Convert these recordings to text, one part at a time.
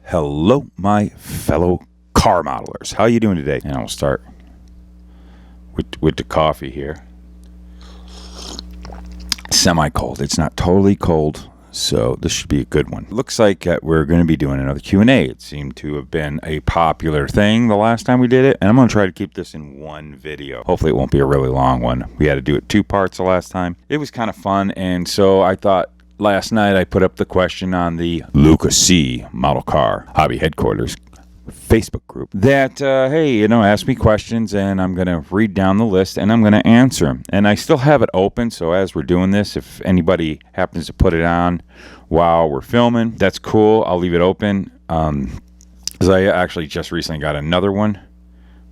Hello, my fellow car modelers. How you doing today? And I'll start with the coffee here. Semi-cold. It's not totally cold, so this should be a good one. Looks like we're going to be doing another Q&A. It seemed to have been a popular thing the last time we did it, and I'm going to try to keep this in one video. Hopefully it won't be a really long one. We had to do it 2 parts the last time. It was kind of fun, and so I thought last night I put up the question on the Luka Cee model car hobby headquarters Facebook group that, hey, ask me questions, and I'm going to read down the list, and I'm going to answer them. And I still have it open, so as we're doing this, if anybody happens to put it on while we're filming, that's cool. I'll leave it open, because I actually just recently got another one.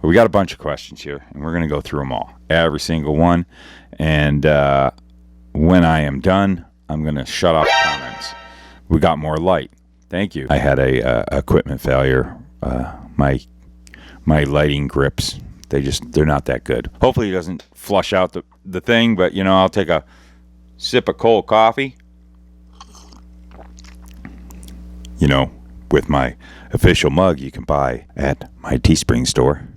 But we got a bunch of questions here, and we're going to go through them all, every single one. And when I am done, I'm going to shut off comments. We got more light. Thank you. I had a equipment failure. My lighting grips, they're not that good. Hopefully it doesn't flush out the thing, but I'll take a sip of cold coffee. With my official mug you can buy at my Teespring store.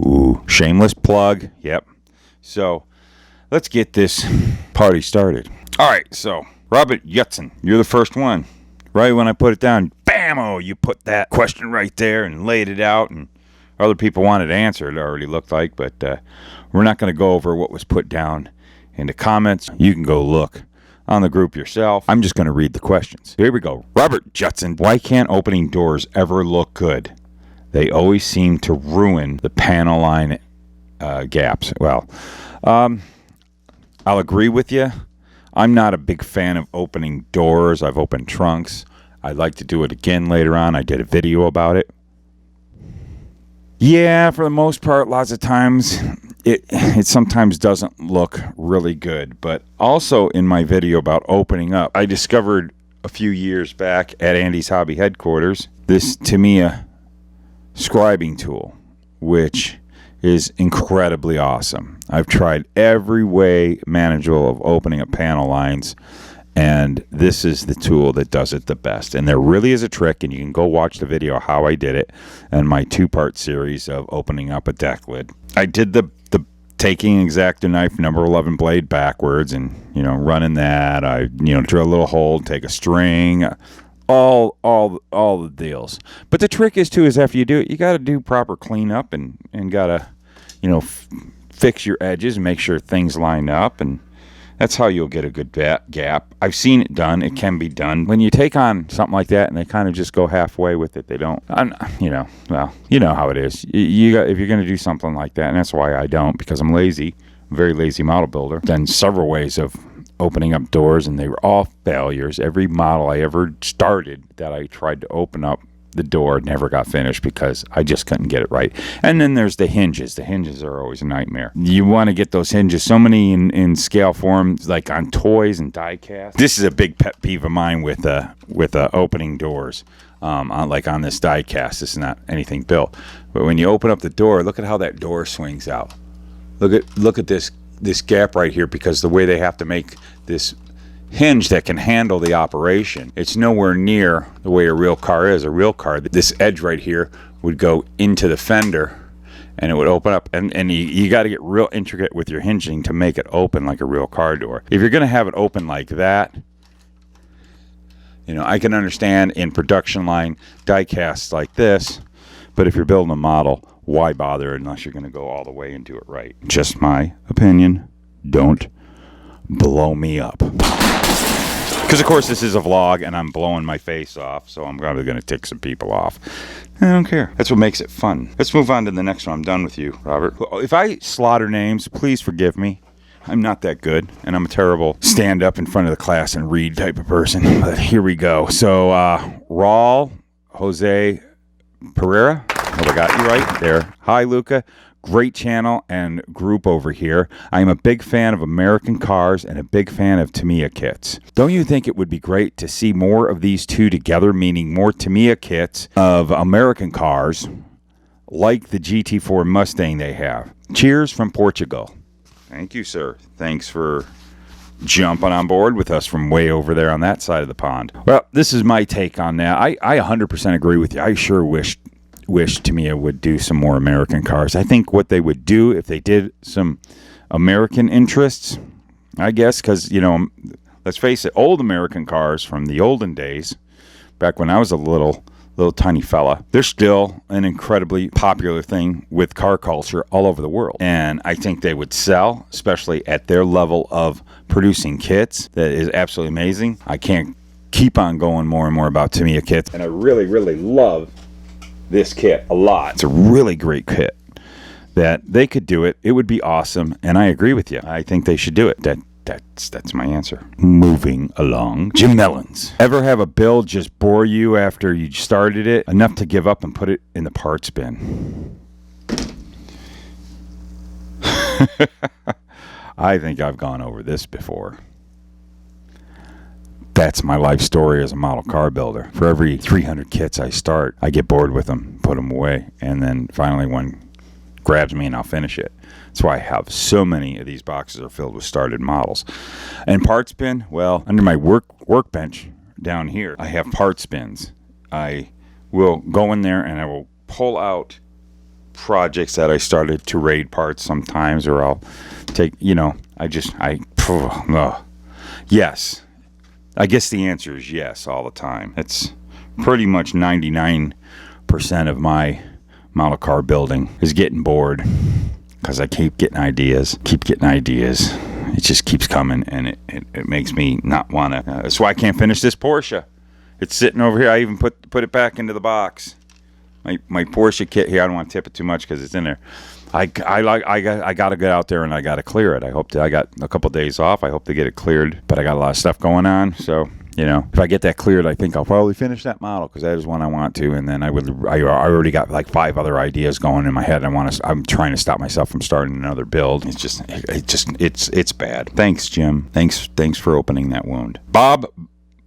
Ooh, shameless plug. Yep. So let's get this party started. All right, so Robert Yutson, you're the first one. Right when I put it down, bam-o, you put that question right there and laid it out, and other people wanted to answer, it already looked like, but we're not going to go over what was put down in the comments. You can go look on the group yourself. I'm just going to read the questions. Here we go. Robert Judson, why can't opening doors ever look good? They always seem to ruin the panel line gaps. Well, I'll agree with you. I'm not a big fan of opening doors. I've opened trunks. I'd like to do it again later on. I did a video about it. Yeah, for the most part, lots of times, it sometimes doesn't look really good. But also in my video about opening up, I discovered a few years back at Andy's Hobby Headquarters this Tamiya scribing tool, which is incredibly awesome. I've tried every way manageable of opening up panel lines, and this is the tool that does it the best. And there really is a trick, and you can go watch the video how I did it in my 2-part series of opening up a deck lid. I did the taking X-Acto knife number 11 blade backwards and running that. I drill a little hole, take a string, all the deals. But the trick is after you do it, you got to do proper cleanup and got to fix your edges and make sure things line up, and that's how you'll get a good gap. I've seen it done. It can be done. When you take on something like that and they kind of just go halfway with it, they don't. Well, you know how it is. If you're going to do something like that, and that's why I don't, because I'm lazy, very lazy model builder. Done several ways of opening up doors, and they were all failures. Every model I ever started that I tried to open up the door never got finished because I just couldn't get it right. And then there's the hinges. The hinges are always a nightmare. You want to get those hinges, so many in scale forms, like on toys and die cast. This is a big pet peeve of mine with opening doors. Like on this die cast, this is not anything built, but when you open up the door, look at how that door swings out. Look at this gap right here, because the way they have to make this hinge that can handle the operation, it's nowhere near the way a real car is. A real car, this edge right here would go into the fender and it would open up, and you got to get real intricate with your hinging to make it open like a real car door. If you're going to have it open like that, I can understand in production line die casts like this, but if you're building a model, why bother unless you're going to go all the way and do it right? Just my opinion. Don't blow me up. Because, of course, this is a vlog, and I'm blowing my face off, so I'm probably going to tick some people off. I don't care. That's what makes it fun. Let's move on to the next one. I'm done with you, Robert. If I slaughter names, please forgive me. I'm not that good, and I'm a terrible stand up in front of the class and read type of person. But here we go. So, Raul Jose Pereira. I hope I got you right there. Hi, Luka. Great channel and group over here. I am a big fan of American cars and a big fan of Tamiya kits. Don't you think it would be great to see more of these two together, meaning more Tamiya kits of American cars like the GT4 Mustang they have? Cheers from Portugal. Thank you, sir. Thanks for jumping on board with us from way over there on that side of the pond. Well, this is my take on that. I 100% agree with you. I sure wish Tamiya would do some more American cars. I think what they would do if they did some American interests, I guess, because, you know, let's face it, old American cars from the olden days, back when I was a little tiny fella, they're still an incredibly popular thing with car culture all over the world. And I think they would sell, especially at their level of producing kits. That is absolutely amazing. I can't keep on going more and more about Tamiya kits. And I really, really love this kit a lot. It's a really great kit. That they could do it. It would be awesome. And I agree with you. I think they should do it. That's my answer. Moving along. Jim Mellons. Ever have a build just bore you after you started it enough to give up and put it in the parts bin? I think I've gone over this before. That's my life story as a model car builder. For every 300 kits I start, I get bored with them, put them away, and then finally one grabs me and I'll finish it. That's why I have so many of these boxes are filled with started models. And parts bin, well, under my workbench down here, I have parts bins. I will go in there and I will pull out projects that I started to raid parts sometimes, or I'll take, you know, yes. I guess the answer is yes all the time. It's pretty much 99% of my model car building is getting bored because I keep getting ideas. It just keeps coming, and it makes me not want to. That's why I can't finish this Porsche. It's sitting over here. I even put it back into the box. My Porsche kit here. I don't want to tip it too much because it's in there. I got to get out there and I got to clear it. I got a couple days off. I hope to get it cleared, but I got a lot of stuff going on. So, you know, if I get that cleared, I think I'll probably finish that model because that is one I want to. And then I already got like 5 other ideas going in my head. I'm trying to stop myself from starting another build. It's bad. Thanks, Jim. Thanks for opening that wound. Bob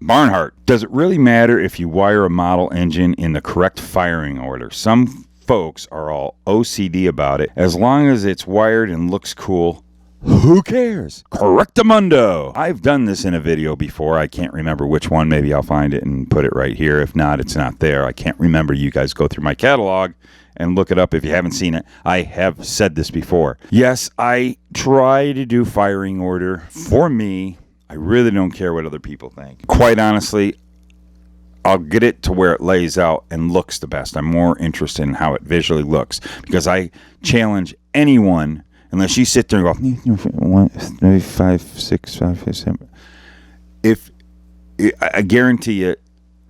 Barnhart. Does it really matter if you wire a model engine in the correct firing order? Some folks are all OCD about it. As long as it's wired and looks cool, who cares? Correctamundo. I've done this in a video before. I can't remember which one. Maybe I'll find it and put it right here. If not, it's not there. I can't remember. You guys go through my catalog and look it up if you haven't seen it. I have said this before. Yes, I try to do firing order. For me, I really don't care what other people think. Quite honestly, I'll get it to where it lays out and looks the best. I'm more interested in how it visually looks because I challenge anyone, unless you sit there and go 1, 3, 5, 6, 5, 7. I guarantee you,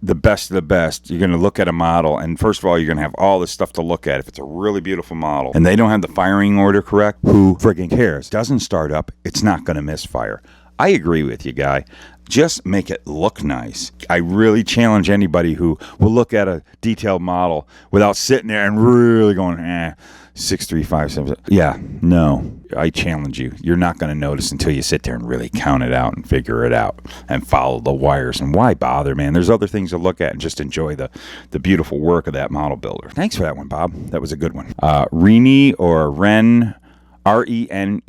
the best of the best, you're going to look at a model, and first of all, you're going to have all this stuff to look at. If it's a really beautiful model and they don't have the firing order correct, who friggin' cares? Doesn't start up, it's not going to misfire. I agree with you, Guy. Just make it look nice. I really challenge anybody who will look at a detailed model without sitting there and really going, 6, 3, 5, 7. Yeah, no. I challenge you. You're not going to notice until you sit there and really count it out and figure it out and follow the wires. And why bother, man? There's other things to look at and just enjoy the beautiful work of that model builder. Thanks for that one, Bob. That was a good one. Rene or Ren. Rene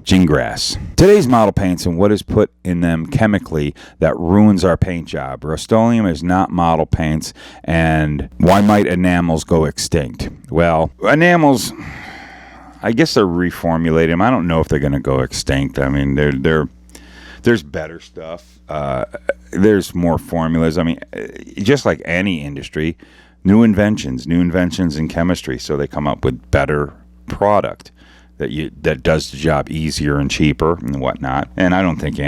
Gingras. Today's model paints and what is put in them chemically that ruins our paint job. Rust-Oleum is not model paints, and why might enamels go extinct? Well, enamels, I guess they're reformulating. I don't know if they're going to go extinct. I mean, there's better stuff. There's more formulas. I mean, just like any industry, new inventions in chemistry, so they come up with better product that does the job easier and cheaper and whatnot. And I don't think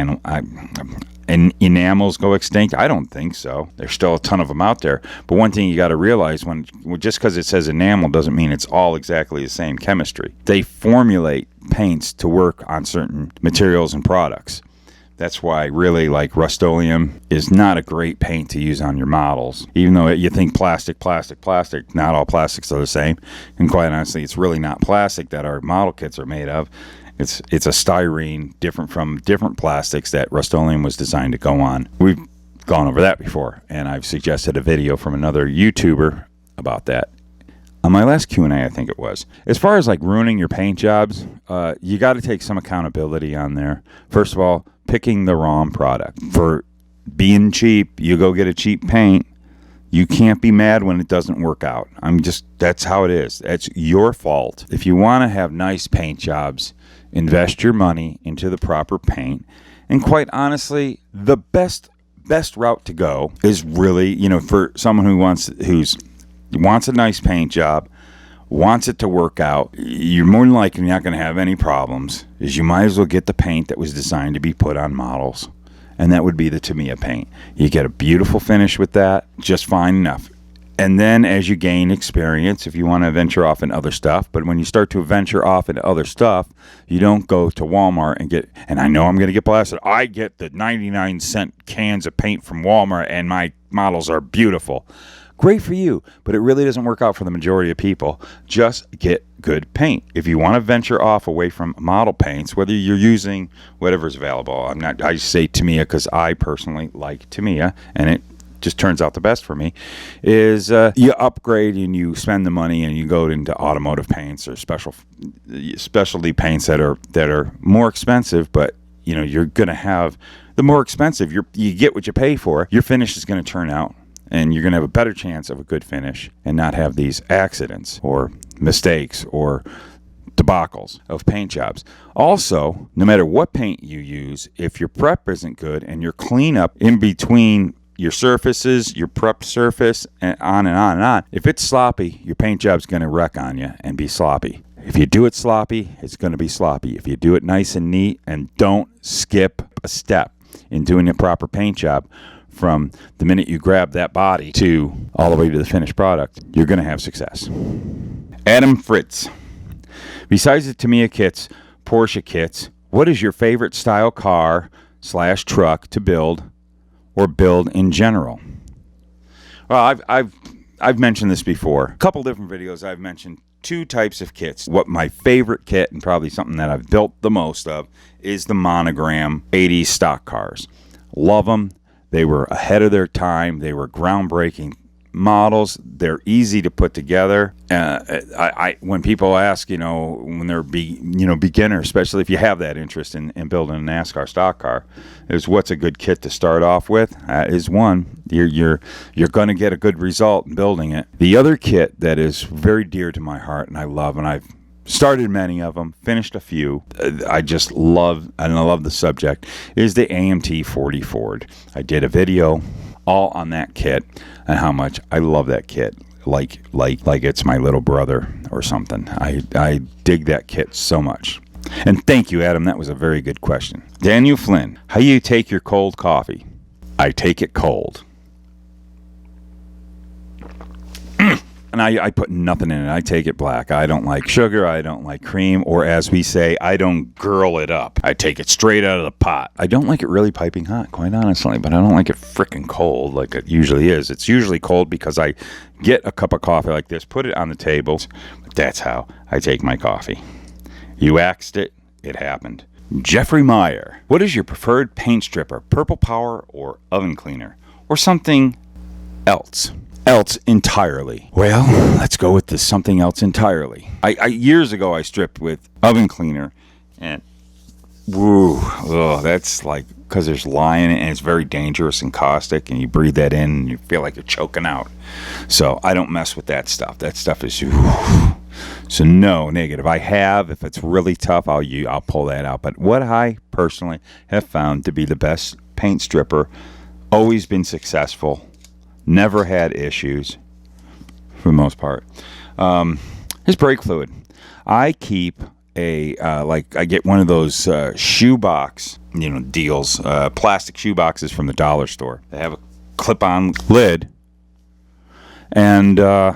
enamels go extinct. I don't think so. There's still a ton of them out there. But one thing you got to realize, just because it says enamel doesn't mean it's all exactly the same chemistry. They formulate paints to work on certain materials and products. That's why really like Rust-Oleum is not a great paint to use on your models. Even though you think plastic, not all plastics are the same. And quite honestly, it's really not plastic that our model kits are made of. It's a styrene different from different plastics that Rust-Oleum was designed to go on. We've gone over that before, and I've suggested a video from another YouTuber about that. On my last Q&A, I think it was. As far as like ruining your paint jobs, you got to take some accountability on there. First of all, picking the wrong product. For being cheap, you go get a cheap paint. You can't be mad when it doesn't work out. That's how it is. That's your fault. If you want to have nice paint jobs, invest your money into the proper paint. And quite honestly, the best route to go is really, for someone who wants a nice paint job, wants it to work out, you're more than likely not going to have any problems, is you might as well get the paint that was designed to be put on models. And that would be the Tamiya paint. You get a beautiful finish with that, just fine enough. And then as you gain experience, if you want to venture off in other stuff, but when you start to venture off into other stuff, you don't go to Walmart and I know I'm going to get blasted, I get the 99-cent cans of paint from Walmart and my models are beautiful. Great for you, but it really doesn't work out for the majority of people. Just get good paint. If you want to venture off away from model paints, whether you're using whatever's available, I say Tamiya because I personally like Tamiya, and it just turns out the best for me, is you upgrade and you spend the money and you go into automotive paints or specialty paints that are more expensive, but you're going to have the more expensive. You get what you pay for. Your finish is going to turn out, and you're going to have a better chance of a good finish and not have these accidents or mistakes or debacles of paint jobs. Also, no matter what paint you use, if your prep isn't good and your cleanup in between your surfaces, your prepped surface, and on and on and on, if it's sloppy, your paint job's going to wreck on you and be sloppy. If you do it sloppy, it's going to be sloppy. If you do it nice and neat and don't skip a step in doing a proper paint job, from the minute you grab that body to all the way to the finished product, you're going to have success. Adam Fritz. Besides the Tamiya kits, Porsche kits, what is your favorite style car/truck to build or build in general? Well, I've mentioned this before. A couple different videos I've mentioned two types of kits. What my favorite kit, and probably something that I've built the most of, is the monogram 80s stock cars. Love them. They were ahead of their time. They were groundbreaking models. They're easy to put together. When people ask, when they're beginner, especially if you have that interest in building a NASCAR stock car, is what's a good kit to start off with? Is one. You're going to get a good result in building it. The other kit that is very dear to my heart and I love, and I've started many of them, finished a few, I just love, and I love the subject, is the AMT 40 Ford. I did a video all on that kit and how much I love that kit, like it's my little brother or something. I dig that kit so much. And thank you, Adam. That was a very good question. Daniel Flynn, how do you take your cold coffee? I take it cold. And I put nothing in it. I take it black. I don't like sugar. I don't like cream. Or as we say, I don't girl it up. I take it straight out of the pot. I don't like it really piping hot, quite honestly. But I don't like it frickin' cold like it usually is. It's usually cold because I get a cup of coffee like this, put it on the table. That's how I take my coffee. You asked it. It happened. Jeffrey Meyer. What is your preferred paint stripper? Purple Power or oven cleaner? Or something else entirely? Well, let's go with this something else entirely. I years ago I stripped with oven cleaner, and that's like, because there's lye in it and it's very dangerous and caustic, and you breathe that in and you feel like you're choking out. So I don't mess with that stuff. That stuff is so no, negative. If it's really tough, I'll pull that out. But what I personally have found to be the best paint stripper, always been successful, never had issues for the most part, is brake fluid. I keep I get one of those shoebox deals, plastic shoe boxes from the dollar store. They have a clip-on lid, and I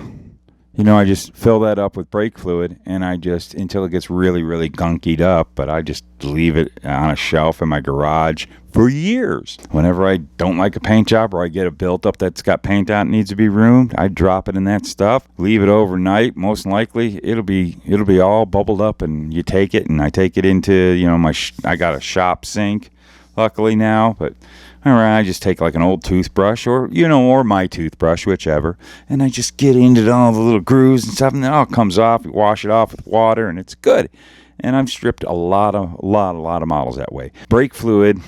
just fill that up with brake fluid, and I just, until it gets really, really gunkied up, but I just leave it on a shelf in my garage for years. Whenever I don't like a paint job or I get a built-up that's got paint out and needs to be roomed, I drop it in that stuff, leave it overnight. Most likely, it'll be all bubbled up, and you take it, and I take it into, I got a shop sink, luckily now, but all right, I just take like an old toothbrush or my toothbrush, whichever, and I just get into all the little grooves and stuff, and then it all comes off. You wash it off with water, and it's good. and I've stripped a lot of models that way. Brake fluid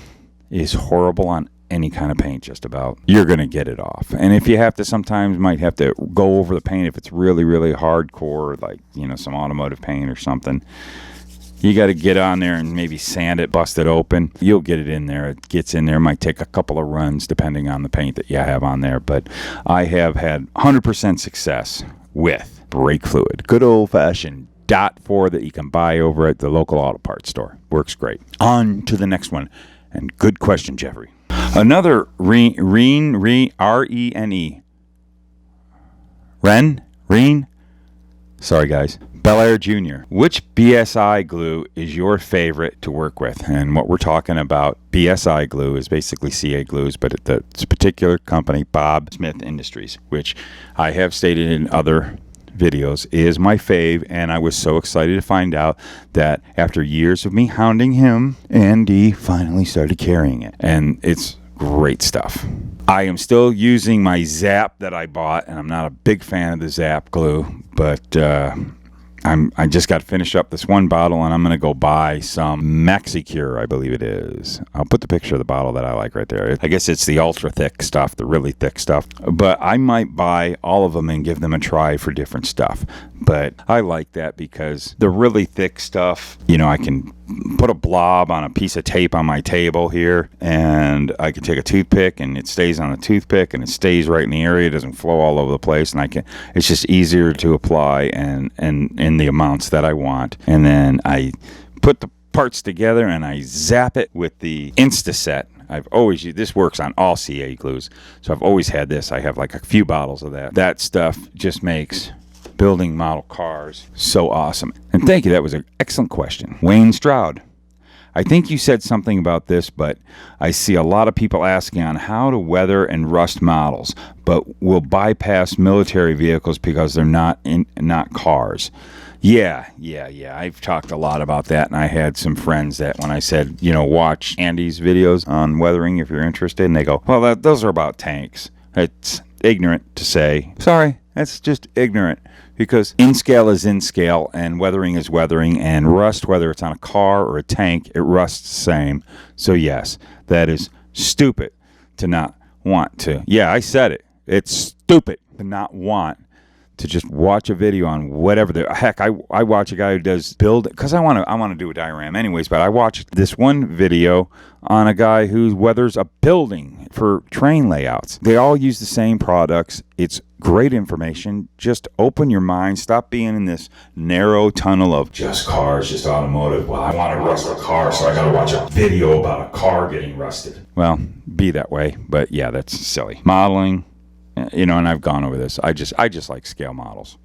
is horrible on any kind of paint, just about. You're going to get it off. And if you have to, sometimes might have to go over the paint if it's really, really hardcore, like, you know, some automotive paint or something. You got to get on there and maybe sand it, bust it open. You'll get it in there. It gets in there. It might take a couple of runs depending on the paint that you have on there. But I have had 100% success with brake fluid. Good old-fashioned .4 that you can buy over at the local auto parts store. Works great. On to the next one. And good question, Jeffrey. Another R-E-N-E. Reen? Sorry, guys. Belair Jr. Which BSI glue is your favorite to work with? And what we're talking about, BSI glue, is basically CA glues, but at this particular company, Bob Smith Industries, which I have stated in other videos is my fave, and I was so excited to find out that after years of me hounding him, Andy finally started carrying it, and it's great stuff. I am still using my Zap that I bought, and I'm not a big fan of the Zap glue, but I just got to finish up this one bottle, and I'm going to go buy some MaxiCure, I believe it is. I'll put the picture of the bottle that I like right there. I guess it's the ultra thick stuff, the really thick stuff. But I might buy all of them and give them a try for different stuff. But I like that because the really thick stuff, you know, I can put a blob on a piece of tape on my table here, and I can take a toothpick and it stays on the toothpick and it stays right in the area. It doesn't flow all over the place, and it's just easier to apply and in the amounts that I want. And then I put the parts together and I zap it with the Instaset. I've always used this. Works on all CA glues, so I've always had this. I have like a few bottles of that. That stuff just makes building model cars so awesome. And thank you. That was an excellent question. Wayne Stroud. I think you said something about this, but I see a lot of people asking on how to weather and rust models, but will bypass military vehicles because they're not cars. Yeah. I've talked a lot about that, and I had some friends that when I said, you know, watch Andy's videos on weathering if you're interested, and they go, well, those are about tanks. It's ignorant to say. Sorry, that's just ignorant. Because in scale is in scale, and weathering is weathering, and rust, whether it's on a car or a tank, it rusts the same. So yes, that is stupid to not want to. Yeah, I said it. It's stupid to not want to just watch a video on whatever the heck. I watch a guy who does build, because I want to do a diorama anyways, but I watched this one video on a guy who weathers a building for train layouts. They all use the same products. It's great information. Just open your mind. Stop being in this narrow tunnel of just cars, just automotive. Well, I want to rust a car, so I got to watch a video about a car getting rusted. Well, be that way, but yeah, that's silly. Modeling, you know, and I've gone over this. I just like scale models.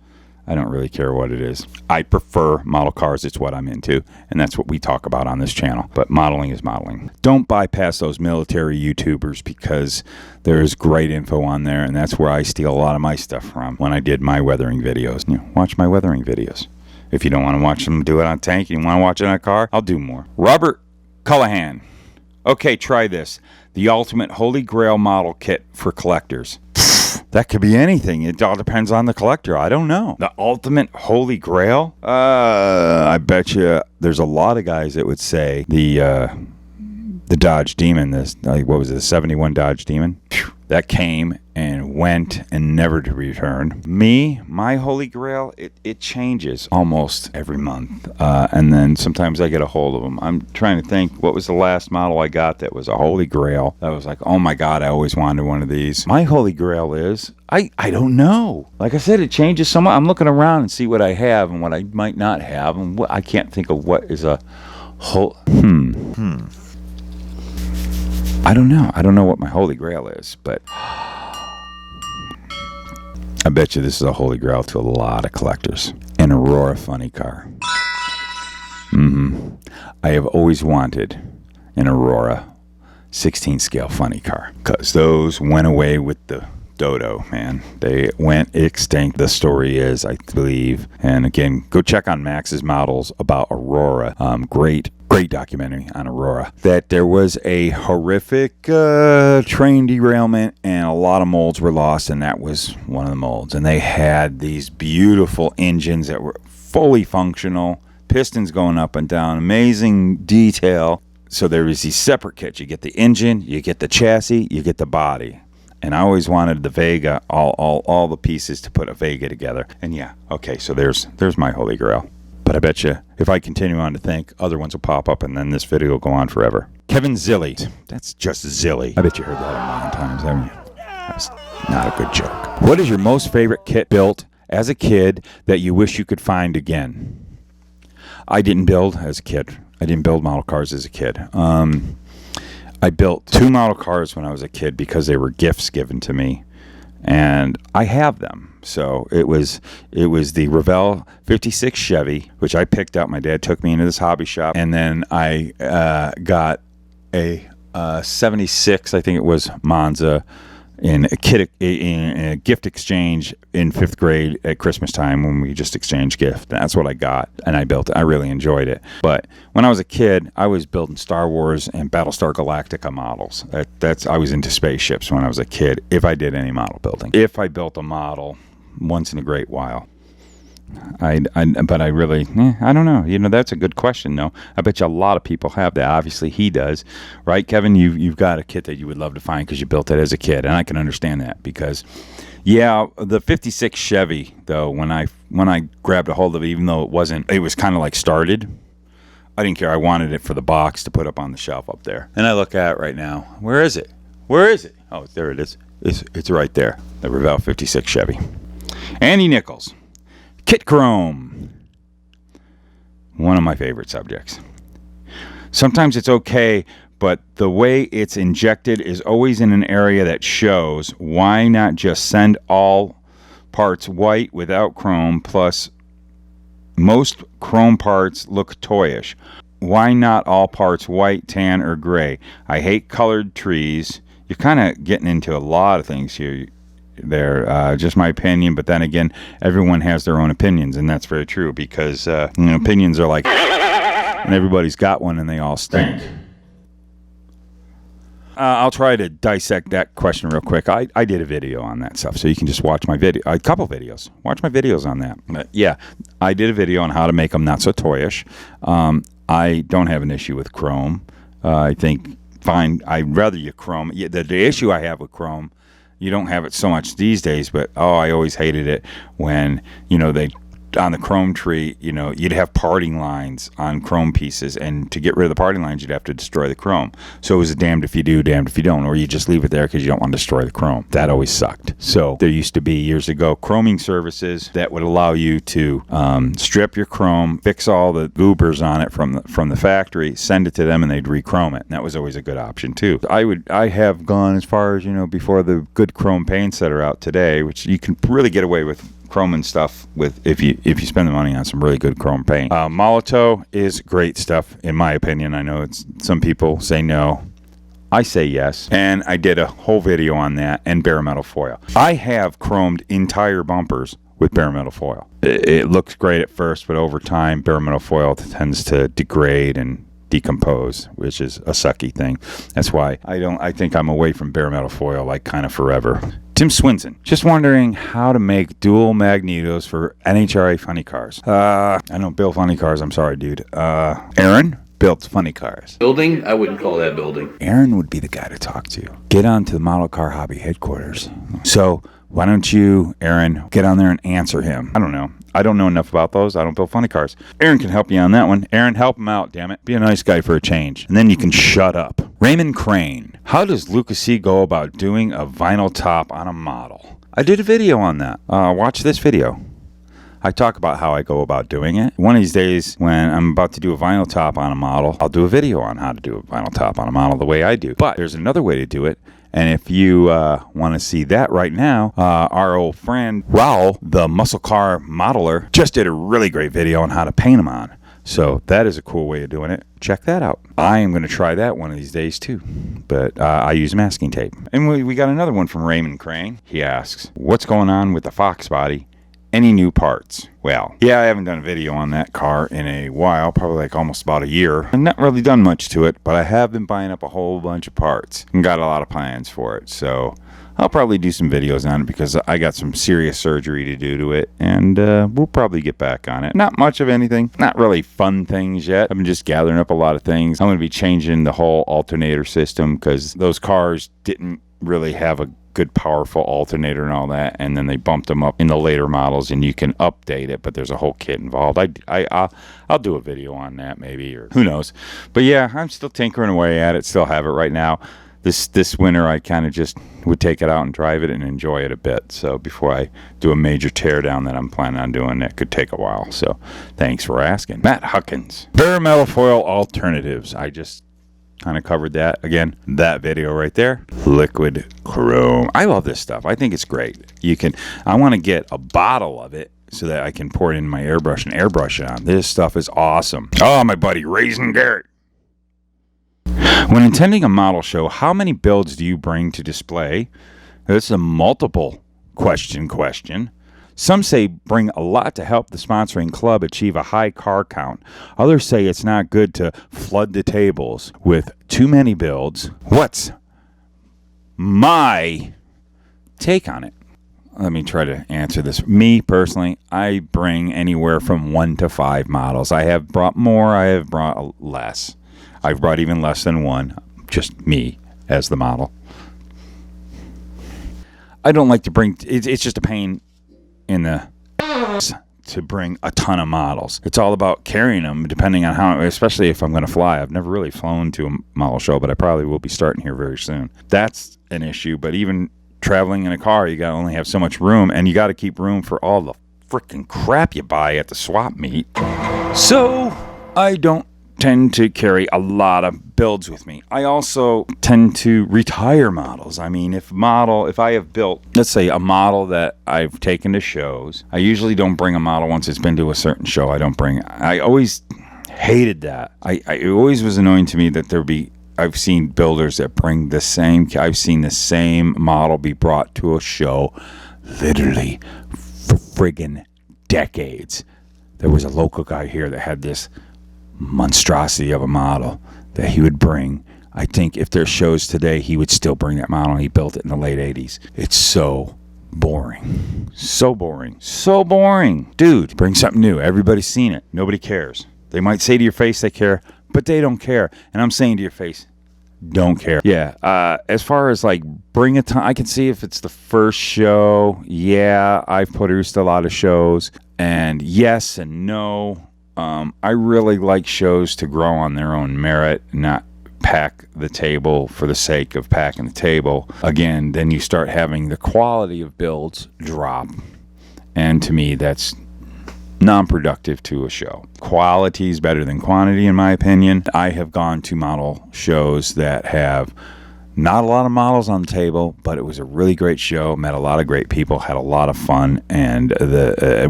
I don't really care what it is. I prefer model cars. It's what I'm into, and that's what we talk about on this channel. But modeling is modeling. Don't bypass those military YouTubers, because there is great info on there, and that's where I steal a lot of my stuff from when I did my weathering videos. You know, watch my weathering videos. If you don't want to watch them do it on a tank, you want to watch it on a car, I'll do more. Robert Cullahan. Okay, try this. The ultimate Holy Grail model kit for collectors. That could be anything. It all depends on the collector. I don't know. The ultimate Holy Grail? I bet you there's a lot of guys that would say the Dodge Demon, what was it, the 71 Dodge Demon? That came and went and never to return. Me, my Holy Grail, it changes almost every month. And then sometimes I get a hold of them. I'm trying to think, what was the last model I got that was a Holy Grail? That was like, oh my God, I always wanted one of these. My Holy Grail is, I don't know. Like I said, it changes so much. I'm looking around and see what I have and what I might not have. And I can't think of what is a whole, I don't know. I don't know what my Holy Grail is, but I bet you this is a Holy Grail to a lot of collectors. An Aurora funny car. I have always wanted an Aurora 16 scale funny car, because those went away with the Dodo, man. They went extinct. The story is, I believe, and again, go check on Max's models about Aurora. Great documentary on Aurora. That there was a horrific train derailment and a lot of molds were lost, and that was one of the molds. And they had these beautiful engines that were fully functional. pistons going up and down, amazing detail. So there is these separate kits. You get the engine, you get the chassis, you get the body. And I always wanted the Vega, all the pieces to put a Vega together. And yeah, okay, so there's my holy grail. But I bet you if I continue on to think, other ones will pop up and then this video will go on forever. Kevin Zilly. That's just Zilly. I bet you heard that a million times, haven't you? That's not a good joke. What is your most favorite kit built as a kid that you wish you could find again? I didn't build as a kid. I didn't build model cars as a kid. I built 2 model cars when I was a kid because they were gifts given to me, and I have them. So it was the Revell 56 Chevy, which I picked up. My dad took me into this hobby shop, and then I got a 76, I think it was, Monza in a gift exchange in 5th grade at Christmas time when we just exchanged gift. That's what I got, and I built it. I really enjoyed it. But when I was a kid, I was building Star Wars and Battlestar Galactica models. I was into spaceships when I was a kid, if I did any model building. If I built a model once in a great while. But I really, I don't know. You know, that's a good question, though. I bet you a lot of people have that. Obviously, he does, right, Kevin? You've got a kit that you would love to find because you built it as a kid, and I can understand that because, yeah, the 56 Chevy, though, when I grabbed a hold of it, even though it was kind of like started, I didn't care. I wanted it for the box to put up on the shelf up there. And I look at it right now. Where is it? Where is it? Oh, there it is. It's right there. The Revell 56 Chevy. Andy Nichols. Kit chrome. One of my favorite subjects. Sometimes it's okay, but the way it's injected is always in an area that shows. Why not just send all parts white without chrome? Plus, most chrome parts look toyish. Why not all parts white, tan, or gray? I hate colored trees. You're kind of getting into a lot of things here. Just my opinion, but then again, everyone has their own opinions, and that's very true because opinions are like, and everybody's got one, and they all stink. I'll try to dissect that question real quick. I did a video on that stuff, so you can just watch my video, a couple videos. Watch my videos on that. But yeah, I did a video on how to make them not so toyish. I don't have an issue with chrome. I think fine. I'd rather you chrome. Yeah, the issue I have with chrome. You don't have it so much these days, but I always hated it when, they on the chrome tree, you'd have parting lines on chrome pieces, and to get rid of the parting lines, you'd have to destroy the chrome. So it was a damned if you do, damned if you don't, or you just leave it there because you don't want to destroy the chrome. That always sucked. So there used to be years ago chroming services that would allow you to strip your chrome, fix all the goobers on it from the factory, send it to them, and they'd re-chrome it. And that was always a good option too. I have gone as far as before the good chrome paints that are out today, which you can really get away with chrome and stuff with if you spend the money on some really good chrome paint. Molotow is great stuff in my opinion. I know some people say no. I say yes, and I did a whole video on that, and bare metal foil. I have chromed entire bumpers with bare metal foil. It looks great at first, but over time bare metal foil tends to degrade and decompose, which is a sucky thing. That's why I think I'm away from bare metal foil like kind of forever. Tim Swinson, just wondering how to make dual magnetos for NHRA funny cars. I don't build funny cars. I'm sorry, dude. Aaron builds funny cars. Building? I wouldn't call that building. Aaron would be the guy to talk to. Get on to the Model Car Hobby headquarters. So why don't you, Aaron, get on there and answer him? I don't know. I don't know enough about those. I don't build funny cars. Aaron can help you on that one. Aaron, help him out, damn it. Be a nice guy for a change. And then you can shut up. Raymond Crane. How does Luka Cee go about doing a vinyl top on a model? I did a video on that. Watch this video. I talk about how I go about doing it. One of these days when I'm about to do a vinyl top on a model, I'll do a video on how to do a vinyl top on a model the way I do. But there's another way to do it. And if you want to see that right now, our old friend Raul, the muscle car modeler, just did a really great video on how to paint them on. So that is a cool way of doing it. Check that out. I am going to try that one of these days too. But I use masking tape. And we got another one from Raymond Crane. He asks, what's going on with the Fox body? Any new parts? Well, yeah, I haven't done a video on that car in a while, probably like almost about a year. I've not really done much to it, but I have been buying up a whole bunch of parts and got a lot of plans for it. So I'll probably do some videos on it because I got some serious surgery to do to it, and we'll probably get back on it. Not much of anything, not really fun things yet. I've been just gathering up a lot of things. I'm going to be changing the whole alternator system because those cars didn't really have a good powerful alternator and all that, and then they bumped them up in the later models, and you can update it, but there's a whole kit involved. I'll do a video on that maybe, or who knows. But yeah, I'm still tinkering away at it, still have it right now. This winter I kind of just would take it out and drive it and enjoy it a bit. So before I do a major tear down that I'm planning on doing, that could take a while. So thanks for asking. Matt Huckins, bare metal foil alternatives. I just kind of covered that. Again, that video right there. Liquid chrome. I love this stuff. I think it's great. I want to get a bottle of it so that I can pour it in my airbrush and airbrush it on. This stuff is awesome. Oh, my buddy Raisin Garrett. When attending a model show, how many builds do you bring to display? This is a multiple question. Some say bring a lot to help the sponsoring club achieve a high car count. Others say it's not good to flood the tables with too many builds. What's my take on it? Let me try to answer this. Me, personally, I bring anywhere from 1 to 5 models. I have brought more, I have brought less. I've brought even less than 1, just me as the model. I don't like to bring, it's just a pain in the to bring a ton of models. It's all about carrying them, depending on how, especially if I'm going to fly. I've never really flown to a model show, but I probably will be starting here very soon. That's an issue, but even traveling in a car, you got to only have so much room, and you got to keep room for all the freaking crap you buy at the swap meet. So I don't tend to carry a lot of builds with me. I also tend to retire models. I mean, if I have built, let's say, a model that I've taken to shows, I usually don't bring a model once it's been to a certain show. I always hated that. It always was annoying to me that I've seen builders that bring I've seen the same model be brought to a show literally for friggin' decades. There was a local guy here that had this monstrosity of a model that he would bring. I think if there's shows today, he would still bring that model. He built it in the late 80s. It's so boring. So boring. Dude, bring something new. Everybody's seen it. Nobody cares. They might say to your face they care, but they don't care. And I'm saying to your face, don't care. Yeah, as far as like bring a ton, I can see if it's the first show. Yeah, I've produced a lot of shows, and yes and no. I really like shows to grow on their own merit, not pack the table for the sake of packing the table. Again, then you start having the quality of builds drop. And to me, that's non-productive to a show. Quality is better than quantity, in my opinion. I have gone to model shows that have not a lot of models on the table, but it was a really great show. Met a lot of great people, had a lot of fun, and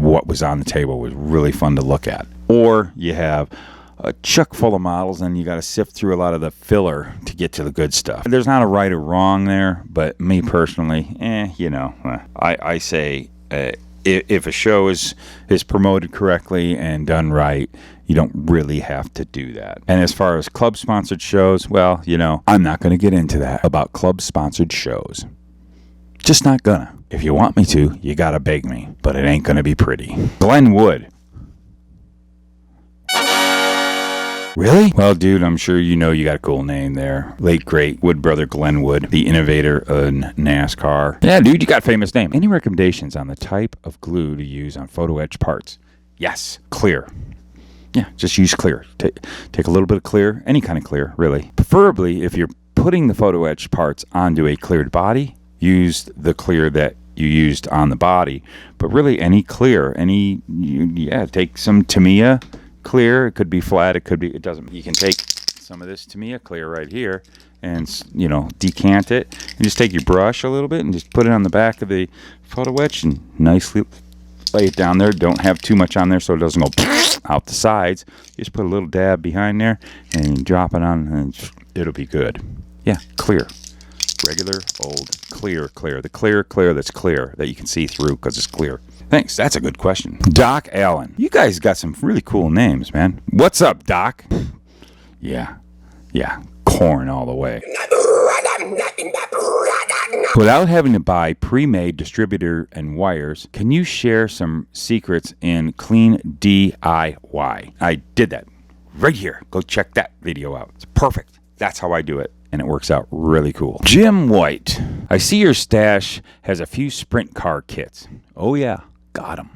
what was on the table was really fun to look at. Or you have a chuck full of models, and you got to sift through a lot of the filler to get to the good stuff. There's not a right or wrong there, but me personally, I say if a show is promoted correctly and done right, you don't really have to do that. And as far as club-sponsored shows, well, I'm not going to get into that about club-sponsored shows. Just not gonna. If you want me to, you got to beg me, but it ain't going to be pretty. Glenn Wood. Really? Well, dude, I'm sure you got a cool name there. Late, great Wood brother Glenn Wood, the innovator in NASCAR. Yeah, dude, you got a famous name. Any recommendations on the type of glue to use on photo-etched parts? Yes, clear. Yeah, just use clear. Take a little bit of clear, any kind of clear, really. Preferably, if you're putting the photo-etched parts onto a cleared body, use the clear that you used on the body. But really, any clear, take some Tamiya clear. It could be flat, it doesn't. You can take some of this Tamiya clear right here and, decant it. And just take your brush a little bit and just put it on the back of the photo etch and nicely lay it down there. Don't have too much on there so it doesn't go out the sides. Just put a little dab behind there and drop it on, and it'll be good. Yeah, clear. Regular, old, clear. The clear that's clear, that you can see through because it's clear. Thanks. That's a good question. Doc Allen. You guys got some really cool names, man. What's up, Doc? Yeah. Corn all the way. Without having to buy pre-made distributor and wires, can you share some secrets in clean DIY? I did that right here. Go check that video out. It's perfect. That's how I do it, and it works out really cool. Jim White, I see your stash has a few sprint car kits. Oh yeah, got them.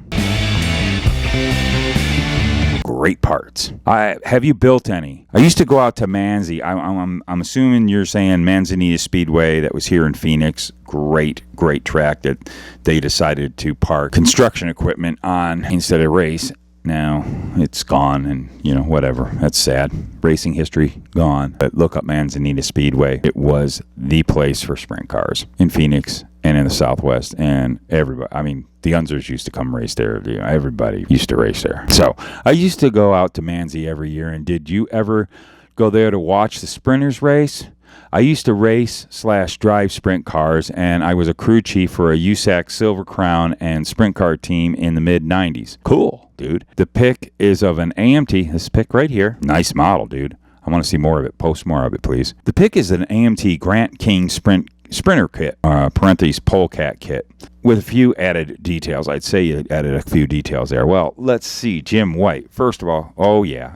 Great parts. Have you built any? I used to go out to Manzi. I'm assuming you're saying Manzanita Speedway that was here in Phoenix. Great track that they decided to park construction equipment on instead of race. Now it's gone, and whatever. That's sad. Racing history gone. But look up Manzanita Speedway. It was the place for sprint cars in Phoenix and in the Southwest, and everybody. I mean, the Unzers used to come race there. Everybody used to race there. So I used to go out to Manzi every year. And did you ever go there to watch the sprinters race? I used to race/drive sprint cars, and I was a crew chief for a USAC Silver Crown and sprint car team in the mid-90s. Cool, dude. The pic is of an AMT. This pic right here. Nice model, dude. I want to see more of it. Post more of it, please. The pic is an AMT Grant King Sprinter kit, parentheses Polecat kit, with a few added details. I'd say you added a few details there. Well, let's see. Jim White. First of all, oh yeah.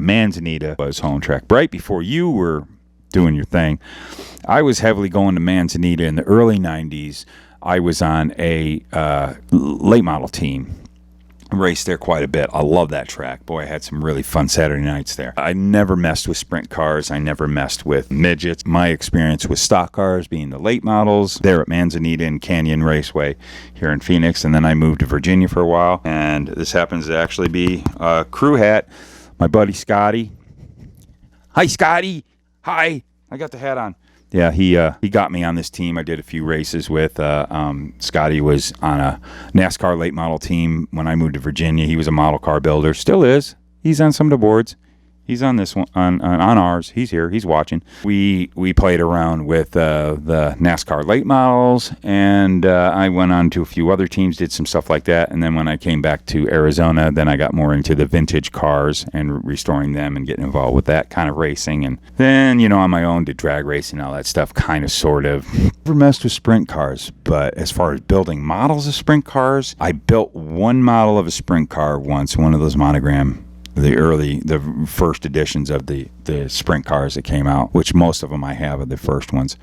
Manzanita was home track. Right before you were doing your thing, I was heavily going to Manzanita in the early 90s. I was on a late model team. Raced there quite a bit. I love that track. Boy, I had some really fun Saturday nights there. I never messed with sprint cars. I never messed with midgets. My experience with stock cars being the late models there at Manzanita and Canyon Raceway here in Phoenix. And then I moved to Virginia for a while. And this happens to actually be a crew hat. My buddy Scotty. Hi, Scotty. Hi. I got the hat on. Yeah, he got me on this team. I did a few races with Scotty. Was on a NASCAR late model team when I moved to Virginia. He was a model car builder. Still is. He's on some of the boards. He's on this one, on ours. He's here. He's watching. We played around with the NASCAR late models, and I went on to a few other teams, did some stuff like that. And then when I came back to Arizona, then I got more into the vintage cars and restoring them and getting involved with that kind of racing. And then, on my own, did drag racing and all that stuff, kind of, sort of. Never messed with sprint cars, but as far as building models of sprint cars, I built one model of a sprint car once, one of those monogram, the first editions of the sprint cars that came out, which most of them I have are the first ones.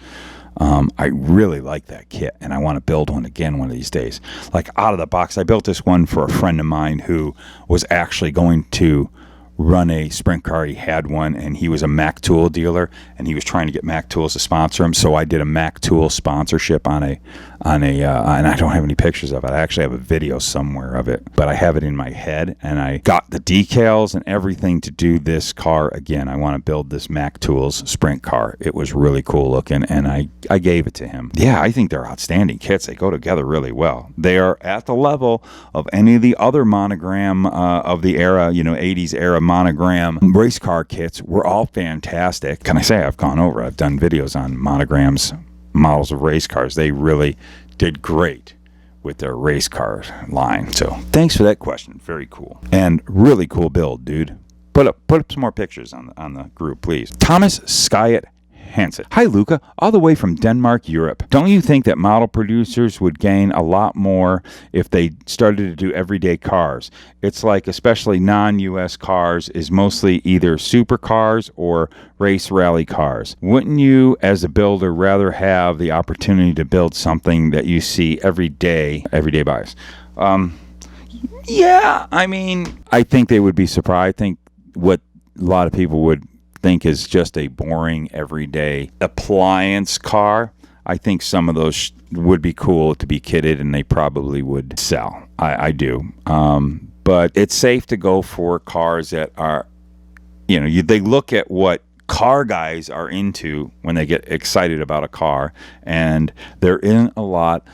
I really like that kit, and I want to build one again one of these days. Like out of the box, I built this one for a friend of mine who was actually going to run a sprint car. He had one, and he was a Mac Tool dealer, and he was trying to get Mac Tools to sponsor him. So I did a Mac Tool sponsorship on a and I don't have any pictures of it. I actually have a video somewhere of it, but I have it in my head, and I got the decals and everything to do this car again. I want to build this Mac Tools sprint car. It was really cool looking, and I gave it to him. Yeah, I think they're outstanding kits. They go together really well. They are at the level of any of the other monogram of the era, 80s era monogram race car kits. Were all fantastic. Can I say I've done videos on monograms, models of race cars. They really did great with their race car line. So thanks for that question. Very cool. And really cool build, dude. Put up some more pictures on the group, please. Thomas Skyett Hansen. Hi, Luka. All the way from Denmark, Europe. Don't you think that model producers would gain a lot more if they started to do everyday cars? It's like, especially non-US cars, is mostly either supercars or race rally cars. Wouldn't you, as a builder, rather have the opportunity to build something that you see everyday buyers? Yeah, I mean, I think they would be surprised. I think what a lot of people would think is just a boring everyday appliance car. I think some of those would be cool to be kitted, and they probably would sell. I do. But it's safe to go for cars that are, they look at what car guys are into when they get excited about a car, and there isn't a lot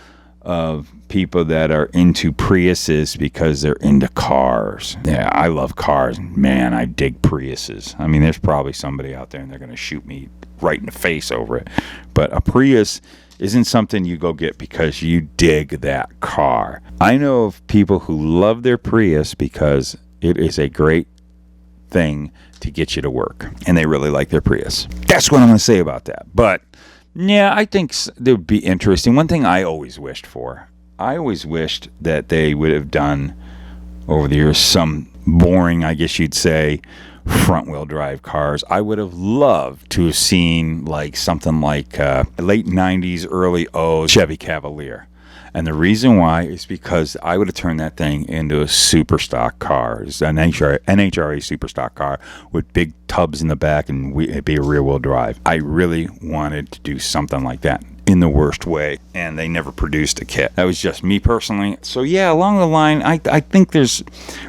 of people that are into Priuses because they're into cars. Yeah, I love cars. Man, I dig Priuses. I mean, there's probably somebody out there and they're going to shoot me right in the face over it. But a Prius isn't something you go get because you dig that car. I know of people who love their Prius because it is a great thing to get you to work, and they really like their Prius. That's what I'm going to say about that. But Yeah, I think that would be interesting. One thing I always wished for, I always wished that they would have done over the years some boring, I guess you'd say, front-wheel drive cars. I would have loved to have seen like something like late 90s, early O's Chevy Cavalier. And the reason why is because I would have turned that thing into a super stock car, an NHRA super stock car with big tubs in the back, and it'd be a rear-wheel drive. I really wanted to do something like that in the worst way, and they never produced a kit. That was just me personally. So yeah, along the line, I think there's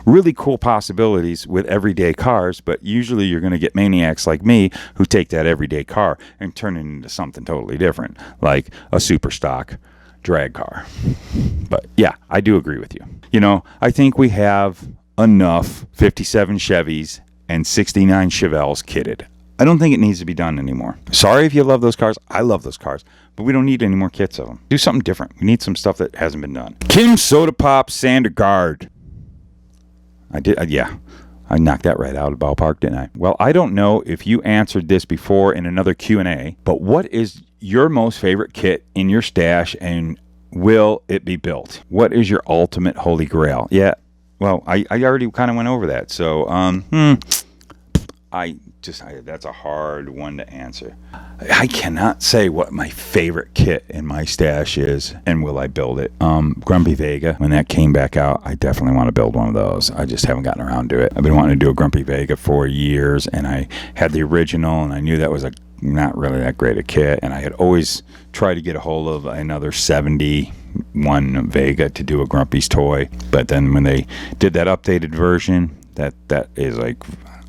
really cool possibilities with everyday cars, but usually you're going to get maniacs like me who take that everyday car and turn it into something totally different, like a super stock drag car. But yeah, I do agree with you. You know, I think we have enough 57 Chevys and 69 Chevelles kitted. I don't think it needs to be done anymore. Sorry if you love those cars. I love those cars. But we don't need any more kits of them. Do something different. We need some stuff that hasn't been done. Kim Soda Pop Sander Guard. I did, yeah. I knocked that right out of the ballpark, didn't I? Well, I don't know if you answered this before in another Q&A, but what is your most favorite kit in your stash, and will it be built? What is your ultimate holy grail? Yeah, well, I already kind of went over that. So, that's a hard one to answer. I cannot say what my favorite kit in my stash is, and will I build it. Grumpy Vega, when that came back out, I definitely want to build one of those. I just haven't gotten around to it. I've been wanting to do a Grumpy Vega for years, and I had the original, and I knew that was not really that great a kit, and I had always tried to get a hold of another 71 Vega to do a Grumpy's toy, but then when they did that updated version, that is like,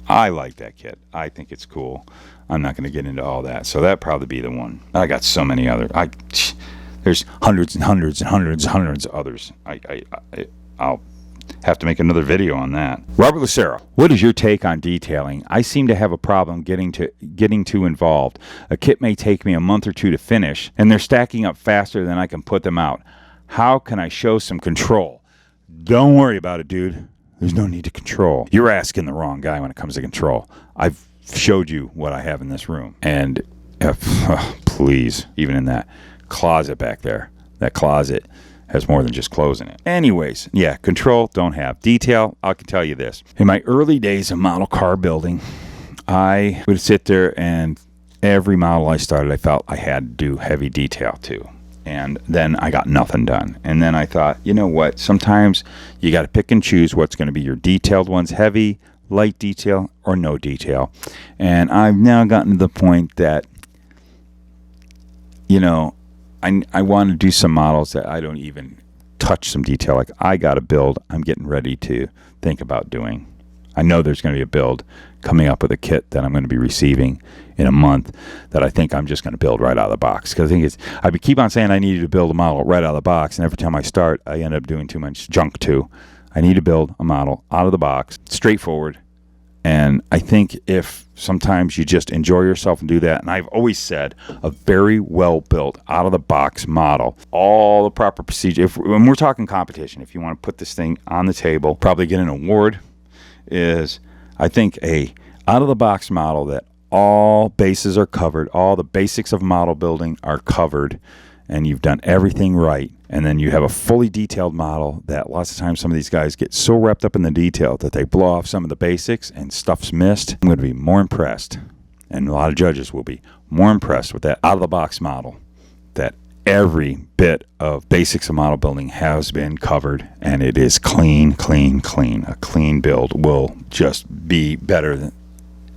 I like that kit. I think it's cool. I'm not going to get into all that. So that'd probably be the one. I got so many other. There's hundreds and hundreds and hundreds and hundreds of others. I'll have to make another video on that. Robert Lucero, what is your take on detailing? I seem to have a problem getting too involved. A kit may take me a month or two to finish, and they're stacking up faster than I can put them out. How can I show some control? Don't worry about it, dude. There's no need to control. You're asking the wrong guy when it comes to control. I've showed you what I have in this room. And please, even in that closet back there, that closet has more than just clothes in it. Anyways, yeah, control, don't have. Detail, I can tell you this. In my early days of model car building, I would sit there, and every model I started, I felt I had to do heavy detail too. And then I got nothing done. And then I thought, you know what? Sometimes you got to pick and choose what's going to be your detailed ones, heavy, light detail, or no detail. And I've now gotten to the point that, you know, I want to do some models that I don't even touch some detail. Like, I got a build I'm getting ready to think about doing. I know there's going to be a build coming up with a kit that I'm going to be receiving in a month that I think I'm just going to build right out of the box. Because I keep on saying I needed to build a model right out of the box, and every time I start, I end up doing too much junk too. I need to build a model out of the box, straightforward. And I think if sometimes you just enjoy yourself and do that, and I've always said a very well built out of the box model, all the proper procedure. When we're talking competition, if you want to put this thing on the table, probably get an award, is I think a out of the box model that all bases are covered, all the basics of model building are covered, and you've done everything right. And then you have a fully detailed model that lots of times some of these guys get so wrapped up in the detail that they blow off some of the basics and stuff's missed. I'm going to be more impressed, and a lot of judges will be more impressed with that out-of-the-box model, that every bit of basics of model building has been covered, and it is clean, clean, clean. A clean build will just be better than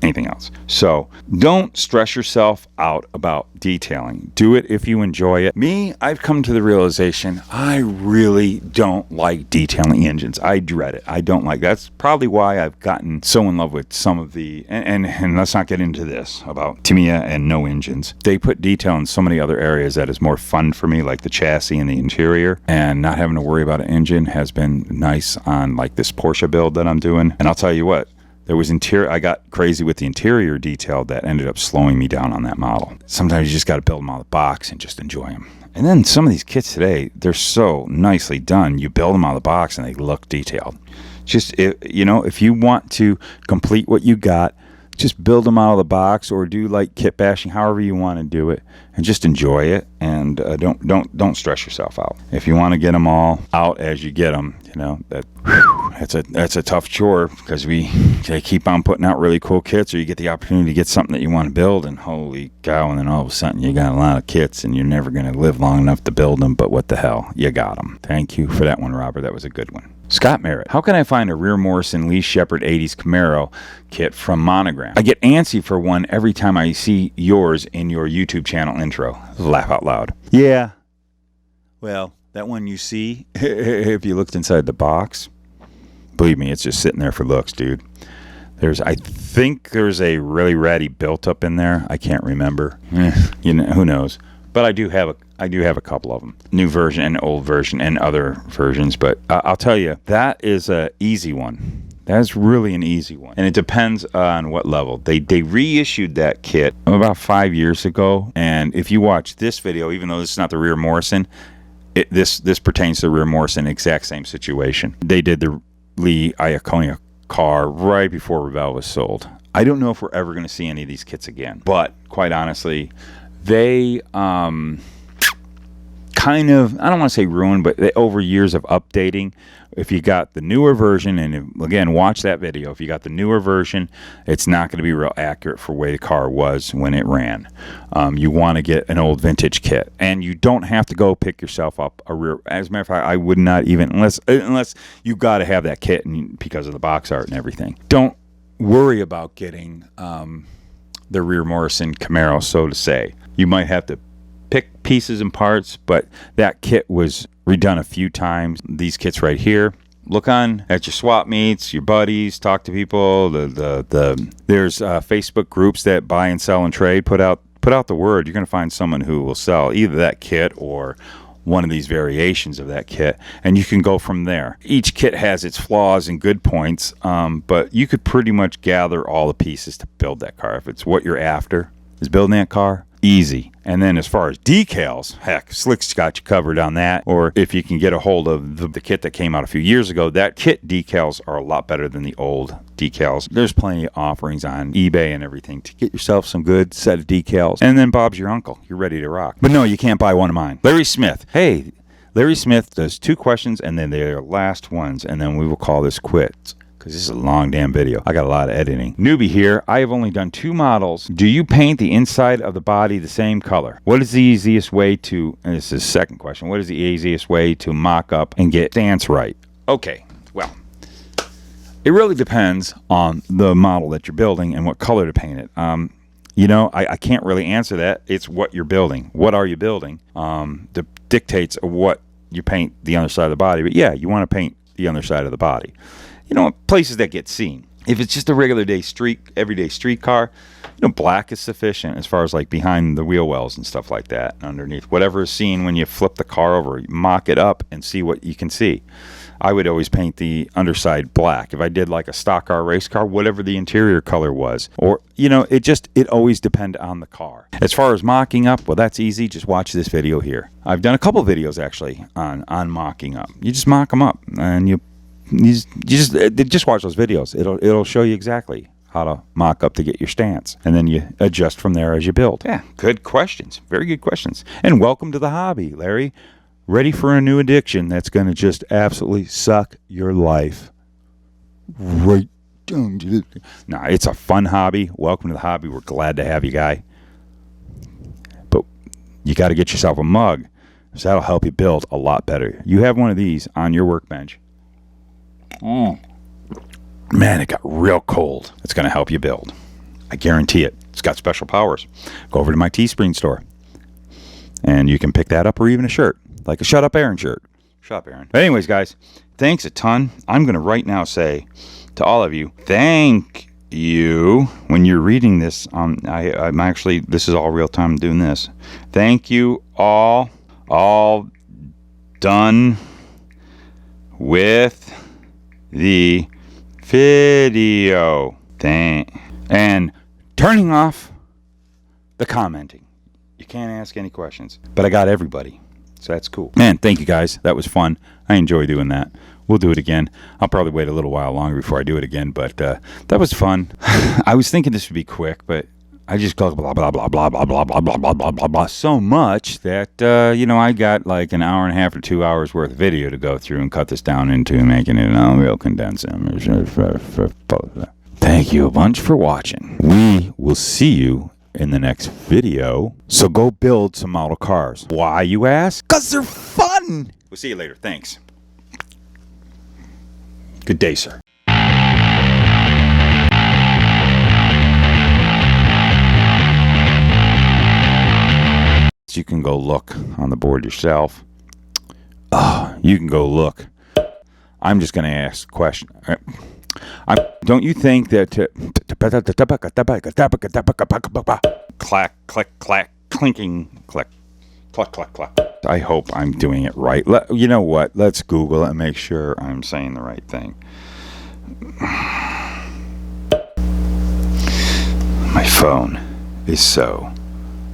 anything else. So don't stress yourself out about detailing. Do it if you enjoy it. Me, I've come to the realization I really don't like detailing engines. I dread it. I don't like. That's probably why I've gotten so in love with some of the, and let's not get into this about Tamiya and no engines. They put detail in so many other areas that is more fun for me, like the chassis and the interior, and not having to worry about an engine has been nice on like this Porsche build that I'm doing. And I'll tell you what, there was I got crazy with the interior detail that ended up slowing me down on that model. Sometimes you just got to build them out of the box and just enjoy them. And then some of these kits today, they're so nicely done. You build them out of the box and they look detailed. Just, if you want to complete what you got, just build them out of the box, or do like kit bashing, however you want to do it, and just enjoy it. And don't stress yourself out. If you want to get them all out as you get them, you know, that's a tough chore, because they keep on putting out really cool kits, or you get the opportunity to get something that you want to build, and holy cow, and then all of a sudden you got a lot of kits and you're never going to live long enough to build them. But what the hell, you got them. Thank you for that one, Robert. That was a good one. Scott Merritt, how can I find a rear Morrison Lee Shepherd 80s Camaro kit from Monogram? I get antsy for one every time I see yours in your YouTube channel intro. Laugh out loud. Yeah. Well, that one you see, if you looked inside the box, believe me, it's just sitting there for looks, dude. I think there's a really ratty built up in there. I can't remember. You know, who knows? But I do have a couple of them, new version and old version and other versions. But I'll tell you, that is a easy one. That's really an easy one, and it depends on what level. They reissued that kit about 5 years ago, and if you watch this video, even though this is not the rear Morrison, this pertains to the rear Morrison, exact same situation. They did the Lee Iacona car right before Revell was sold. I don't know if we're ever going to see any of these kits again, but quite honestly, they kind of, I don't want to say ruined, but over years of updating. If you got the newer version, and again, watch that video, if you got the newer version, it's not going to be real accurate for the way the car was when it ran. You want to get an old vintage kit, and you don't have to go pick yourself up a rear. As a matter of fact, I would not even, unless you got to have that kit because of the box art and everything. Don't worry about getting the rear Morrison Camaro, so to say. You might have to pick pieces and parts, but that kit was redone a few times. These kits right here, look on at your swap meets, your buddies, talk to people. There's Facebook groups that buy and sell and trade. Put out the word. You're going to find someone who will sell either that kit or one of these variations of that kit, and you can go from there. Each kit has its flaws and good points, but you could pretty much gather all the pieces to build that car. If it's what you're after, is building that car, easy. And then as far as decals, heck, Slick's got you covered on that. Or if you can get a hold of the kit that came out a few years ago, that kit decals are a lot better than the old decals. There's plenty of offerings on eBay and everything to get yourself some good set of decals. And then Bob's your uncle. You're ready to rock. But no, you can't buy one of mine. Larry Smith. Hey, Larry Smith does 2 questions, and then they're last ones, and then we will call this quits, because this is a long damn video. I got a lot of editing. Newbie here. I have only done 2 models. Do you paint the inside of the body the same color? What is the easiest way to, and this is the second question, what is the easiest way to mock up and get stance right? Okay, well, it really depends on the model that you're building and what color to paint it. You know, I can't really answer that. It's what you're building. What are you building? That dictates what you paint the underside of the body. But yeah, you want to paint the underside of the body. You know, places that get seen. If it's just a regular day everyday street car, you know, black is sufficient as far as like behind the wheel wells and stuff like that. Underneath whatever is seen when you flip the car over, you mock it up and see what you can see. I would always paint the underside black. If I did like a stock car, race car, whatever the interior color was. Or, you know, it always depends on the car. As far as mocking up, well, that's easy. Just watch this video here. I've done a couple videos actually on mocking up. You just mock them up, and you just watch those videos. It'll show you exactly how to mock up to get your stance, and then you adjust from there as you build. Yeah, good questions. Very good questions. And welcome to the hobby, Larry. Ready for a new addiction that's going to just absolutely suck your life right down to the... Nah, it's a fun hobby. Welcome to the hobby. We're glad to have you, guy. But you got to get yourself a mug, so that'll help you build a lot better. You have one of these on your workbench. Man, it got real cold. It's going to help you build. I guarantee it. It's got special powers. Go over to my Teespring store, and you can pick that up, or even a shirt. Like a Shut Up Aaron shirt. Shut up, Aaron. But anyways, guys, thanks a ton. I'm going to right now say to all of you, thank you. When you're reading this, I'm actually, this is all real time doing this. Thank you all done with the video. And turning off the commenting. You can't ask any questions. But I got everybody. So that's cool. Man, thank you guys. That was fun. I enjoy doing that. we'll do it again. I'll probably wait a little while longer before I do it again, but that was fun. I was thinking this would be quick, but I just go blah blah blah blah blah blah blah blah blah blah blah blah so much that I got like an hour and a half or 2 hours worth of video to go through and cut this down into making it a real condensed image. Thank you a bunch for watching. We will see you in the next video. So go build some model cars. Why, you ask? 'Cause they're fun. We'll see you later. Thanks. Good day, sir. You can go look on the board yourself. You can go look. I'm just going to ask a question. Don't you think that clack, click, clack, clinking, click, clack, clack, clack. I hope I'm doing it right. You know what? Let's Google it and make sure I'm saying the right thing. My phone is so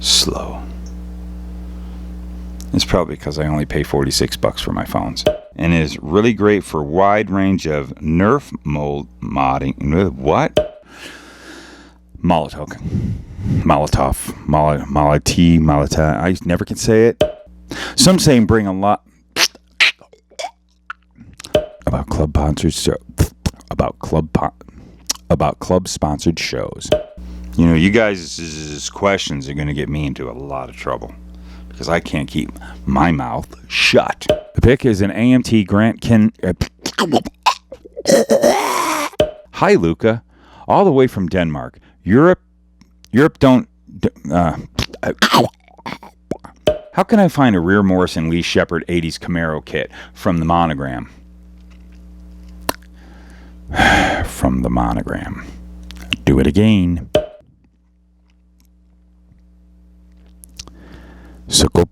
slow. It's probably because I only pay $46 for my phones. And it is really great for a wide range of Nerf mold modding. What? Molotov. I never can say it. Some say bring a lot about club sponsored shows. You know, you guys' questions are going to get me into a lot of trouble, because I can't keep my mouth shut. The pick is an AMT Grant Hi, Luka. All the way from Denmark. Europe don't... How can I find a rear Morrison Lee Shepherd 80s Camaro kit from the monogram? From the monogram. Do it again. So go